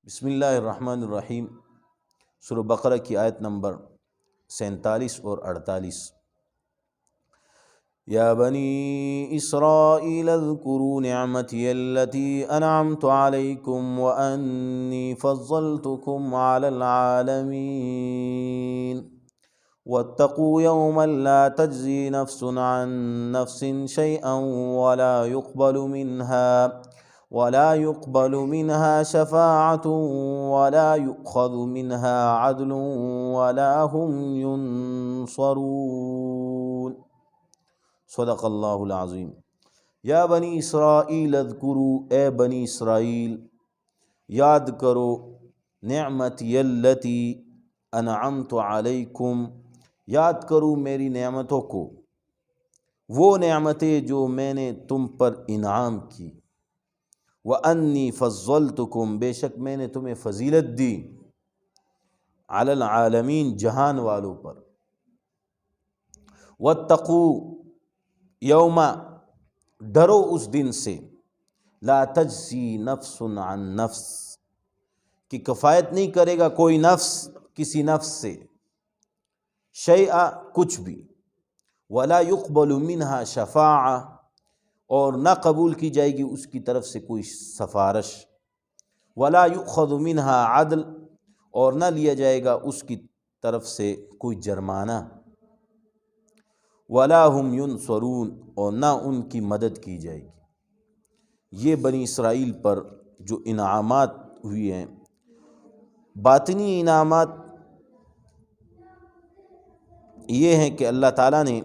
بسم اللہ الرحمن الرحیم۔ سورہ بقرہ کی آیت نمبر 47 اور 48۔ یا بنی اسرائیل اذکروا نعمتی التی انعمت علیکم وانی فضلتکم علی العالمین واتقوا یوما لا تجزی نفس عن نفس شیئا ولا يقبل منها شفاعة ولا يؤخذ منها عدل ولا هم ينصرون۔ صدق اللہ العظیم۔ یا بنی اسرائیل اذکروا، اے بنی اسرائیل یاد کرو، نعمتی التی انعمت علیکم، یاد کرو میری نعمتوں کو، وہ نعمتیں جو میں نے تم پر انعام کی۔ وَأَنِّي فَضَّلْتُكُمْ، بے شک میں نے تمہیں فضیلت دی، علی العالمین، جہان والوں پر۔ وَاتَّقُوا یوما، ڈرو اس دن سے، لا تجزی نفس عن نفس، کہ کفایت نہیں کرے گا کوئی نفس کسی نفس سے، شیئا، کچھ بھی، ولا يقبل منها شفاعہ، اور نہ قبول کی جائے گی اس کی طرف سے کوئی سفارش، ولا یؤخذ منها عدل، اور نہ لیا جائے گا اس کی طرف سے کوئی جرمانہ، ولا هم ينصرون، اور نہ ان کی مدد کی جائے گی۔ یہ بنی اسرائیل پر جو انعامات ہوئی ہیں، باطنی انعامات یہ ہیں کہ اللہ تعالیٰ نے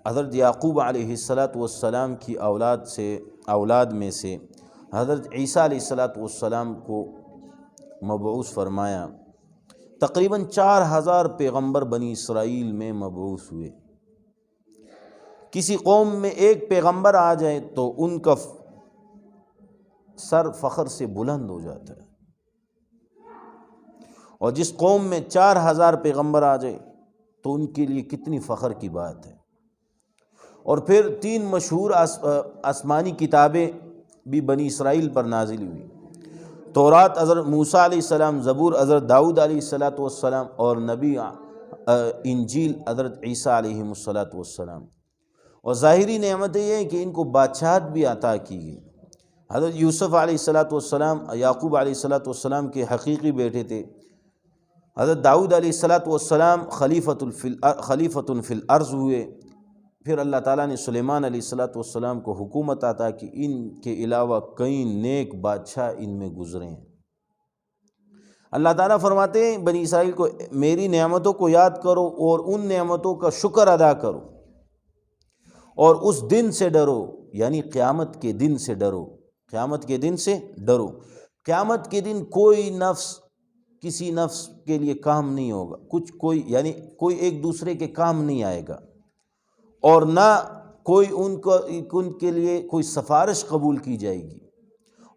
حضرت یعقوب علیہ السلام کی اولاد میں سے حضرت عیسیٰ علیہ السلام کو مبعوث فرمایا۔ تقریباً 4000 پیغمبر بنی اسرائیل میں مبعوث ہوئے۔ کسی قوم میں ایک پیغمبر آ جائے تو ان کا سر فخر سے بلند ہو جاتا ہے، اور جس قوم میں 4000 پیغمبر آ جائے تو ان کے لیے کتنی فخر کی بات ہے۔ اور پھر 3 مشہور آسمانی کتابیں بھی بنی اسرائیل پر نازل ہوئی، تورات حضرت موسیٰ علیہ السلام، زبور حضرت داؤد علیہ السلام، اور نبی انجیل حضرت عیسیٰ علیہ السلام۔ اور ظاہری نعمتیں یہ ہیں کہ ان کو بادشاہت بھی عطا کی گئی۔ حضرت یوسف علیہ السلام یعقوب علیہ السلام کے حقیقی بیٹے تھے۔ حضرت داؤد علیہ السلام خلیفۃ فی الارض ہوئے۔ پھر اللہ تعالیٰ نے سلیمان علیہ السلام کو حکومت عطا کی۔ ان کے علاوہ کئی نیک بادشاہ ان میں گزرے ہیں۔ اللہ تعالیٰ فرماتے ہیں بنی اسرائیل کو، میری نعمتوں کو یاد کرو اور ان نعمتوں کا شکر ادا کرو، اور اس دن سے ڈرو، یعنی قیامت کے دن سے ڈرو۔ قیامت کے دن سے ڈرو۔ قیامت کے دن کوئی نفس کسی نفس کے لیے کام نہیں ہوگا، کوئی ایک دوسرے کے کام نہیں آئے گا، اور نہ کوئی ان کے لیے کوئی سفارش قبول کی جائے گی،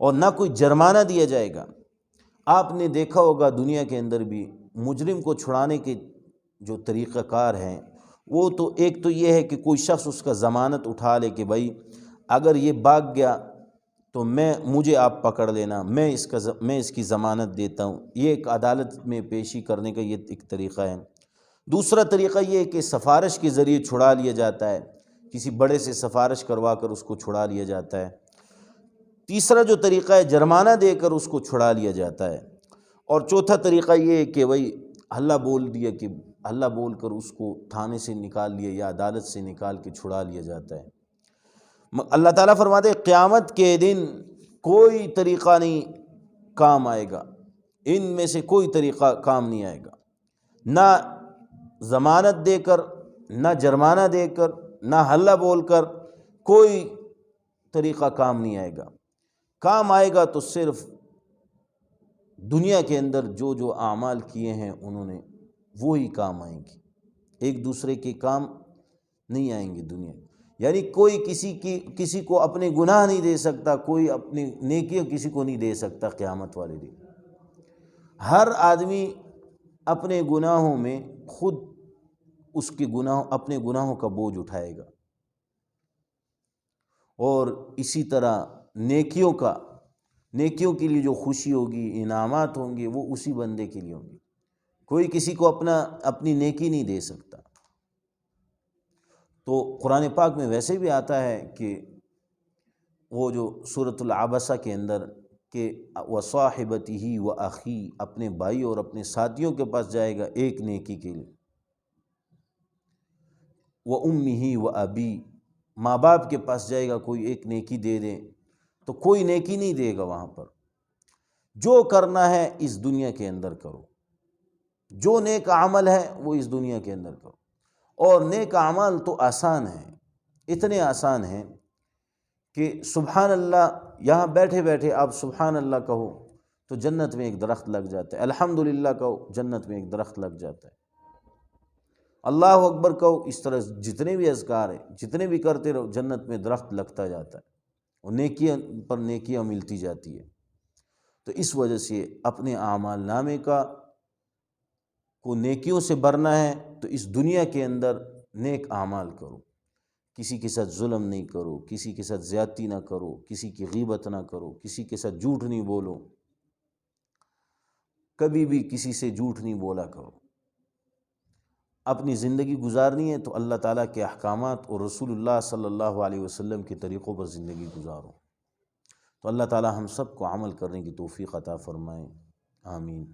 اور نہ کوئی جرمانہ دیا جائے گا۔ آپ نے دیکھا ہوگا دنیا کے اندر بھی مجرم کو چھڑانے کے جو طریقہ کار ہیں، وہ تو ایک تو یہ ہے کہ کوئی شخص اس کا ضمانت اٹھا لے کہ بھائی اگر یہ بھاگ گیا تو مجھے آپ پکڑ لینا، میں اس کی ضمانت دیتا ہوں۔ یہ ایک عدالت میں پیشی کرنے کا یہ ایک طریقہ ہے۔ دوسرا طریقہ یہ ہے کہ سفارش کے ذریعے چھڑا لیا جاتا ہے، کسی بڑے سے سفارش کروا کر اس کو چھڑا لیا جاتا ہے۔ تیسرا جو طریقہ ہے جرمانہ دے کر اس کو چھڑا لیا جاتا ہے۔ اور چوتھا طریقہ یہ ہے کہ بھائی اللہ بول کر اس کو تھانے سے نکال لیا یا عدالت سے نکال کے چھڑا لیا جاتا ہے۔ اللہ تعالیٰ فرماتے ہیں قیامت کے دن کوئی طریقہ نہیں کام آئے گا، ان میں سے کوئی طریقہ کام نہیں آئے گا، نہ ضمانت دے کر، نہ جرمانہ دے کر، نہ حلہ بول کر، کوئی طریقہ کام نہیں آئے گا۔ کام آئے گا تو صرف دنیا کے اندر جو اعمال کیے ہیں انہوں نے، وہی کام آئیں گے، ایک دوسرے کے کام نہیں آئیں گے دنیا۔ یعنی کوئی کسی کو اپنے گناہ نہیں دے سکتا، کوئی اپنی نیکیاں کسی کو نہیں دے سکتا قیامت والے دن۔ ہر آدمی اپنے گناہوں میں خود اپنے گناہوں کا بوجھ اٹھائے گا، اور اسی طرح نیکیوں کا نیکیوں کے لیے جو خوشی ہوگی، انعامات ہوں گے، وہ اسی بندے کے لیے ہوں گے۔ کوئی کسی کو اپنی نیکی نہیں دے سکتا۔ تو قرآن پاک میں ویسے بھی آتا ہے کہ وہ جو سورۃ العبسہ کے اندر کہ وصاحبتہ واخی، اپنے بھائی اور اپنے ساتھیوں کے پاس جائے گا ایک نیکی کے لیے، وامہ وابی، ماں باپ کے پاس جائے گا کوئی ایک نیکی دے دے، تو کوئی نیکی نہیں دے گا وہاں پر۔ جو کرنا ہے اس دنیا کے اندر کرو، جو نیک عمل ہے وہ اس دنیا کے اندر کرو۔ اور نیک اعمال تو آسان ہیں، اتنے آسان ہیں کہ سبحان اللہ، یہاں بیٹھے بیٹھے آپ سبحان اللہ کہو تو جنت میں ایک درخت لگ جاتا ہے، الحمدللہ کہو جنت میں ایک درخت لگ جاتا ہے، اللہ اکبر کہو، اس طرح جتنے بھی اذکار ہیں جتنے بھی کرتے رہو جنت میں درخت لگتا جاتا ہے اور نیکیاں پر نیکیاں ملتی جاتی ہے۔ تو اس وجہ سے اپنے اعمال نامے کو نیکیوں سے بھرنا ہے تو اس دنیا کے اندر نیک اعمال کرو، کسی کے ساتھ ظلم نہیں کرو، کسی کے ساتھ زیادتی نہ کرو، کسی کی غیبت نہ کرو، کسی کے ساتھ جھوٹ نہیں بولو، کبھی بھی کسی سے جھوٹ نہیں بولا کرو۔ اپنی زندگی گزارنی ہے تو اللہ تعالیٰ کے احکامات اور رسول اللہ صلی اللہ علیہ وسلم کے طریقوں پر زندگی گزارو۔ تو اللہ تعالیٰ ہم سب کو عمل کرنے کی توفیق عطا فرمائے، آمین۔